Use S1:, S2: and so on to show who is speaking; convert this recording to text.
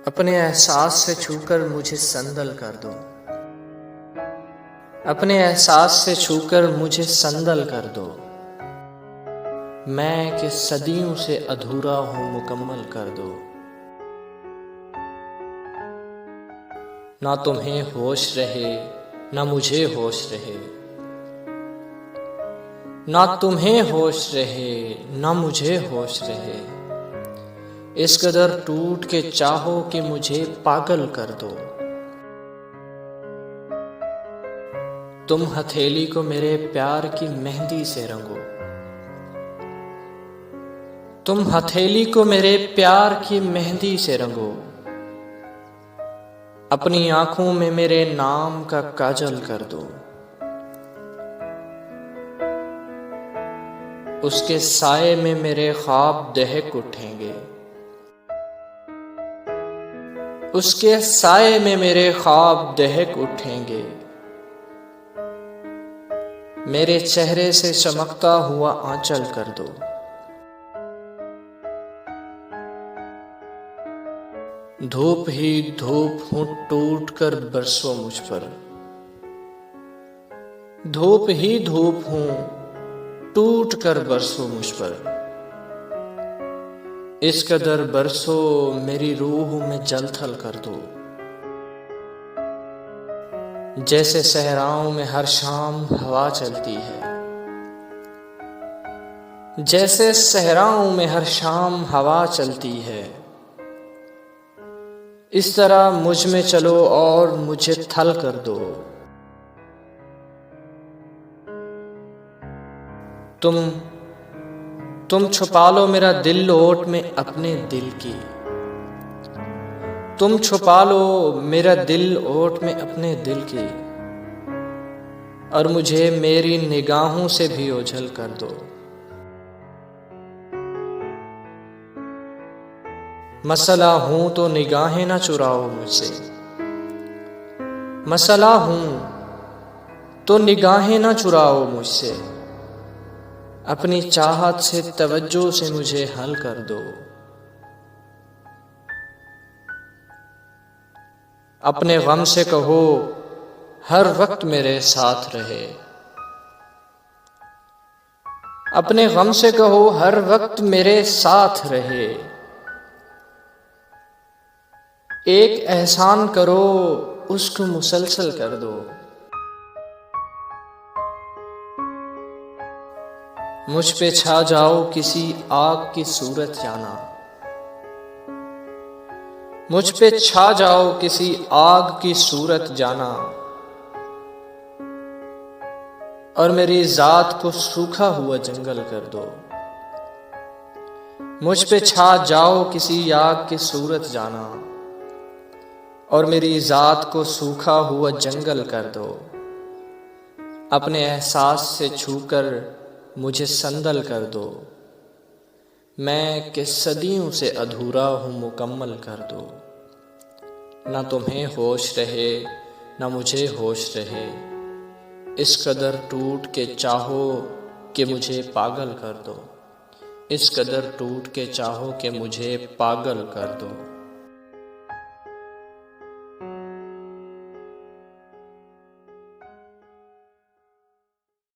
S1: अपने एहसास से छूकर मुझे संदल कर दो। अपने एहसास से छूकर मुझे संदल कर दो। मैं कि सदियों से अधूरा हूँ मुकम्मल कर दो। ना तुम्हें होश रहे ना मुझे होश रहे, ना तुम्हें होश रहे ना मुझे होश रहे। इस कदर टूट के चाहो कि मुझे पागल कर दो। तुम हथेली को मेरे प्यार की मेहंदी से रंगो। तुम हथेली को मेरे प्यार की मेहंदी से रंगो। अपनी आंखों में मेरे नाम का काजल कर दो। उसके साए में मेरे ख्वाब दहक उठेंगे। उसके साए में मेरे ख्वाब दहक उठेंगे। मेरे चेहरे से चमकता हुआ आंचल कर दो। धूप ही धूप हूं टूट कर बरसो मुझ पर। धूप ही धूप हूं टूट कर बरसो मुझ पर। इस कदर बरसो मेरी रूह में जलथल कर दो। जैसे सहराओं में हर शाम हवा चलती है। जैसे सहराओं में हर शाम हवा चलती है। इस तरह मुझ में चलो और मुझे थल कर दो। तुम छुपा लो मेरा दिल ओट में अपने दिल की। तुम छुपा लो मेरा दिल ओट में अपने दिल की। और मुझे मेरी निगाहों से भी ओझल कर दो। मसला हूं तो निगाहें ना चुराओ मुझसे। मसला हूं तो निगाहें ना चुराओ मुझसे। अपनी चाहत से तवज्जो से मुझे हल कर दो। अपने गम से कहो हर वक्त मेरे साथ रहे। अपने गम से कहो हर वक्त मेरे साथ रहे। एक एहसान करो उसको मुसलसल कर दो। मुझ पे छा जाओ किसी आग की सूरत जाना। मुझ पे छा जाओ किसी आग की सूरत जाना। और मेरी जात को सूखा हुआ जंगल कर दो। मुझ पे छा जाओ किसी आग की सूरत जाना। और मेरी जात को सूखा हुआ जंगल कर दो। अपने एहसास से छूकर मुझे संदल कर दो। मैं कि सदियों से अधूरा हूँ मुकम्मल कर दो। ना तुम्हें होश रहे ना मुझे होश रहे। इस कदर टूट के चाहो कि मुझे पागल कर दो। इस कदर टूट के चाहो कि मुझे पागल कर दो।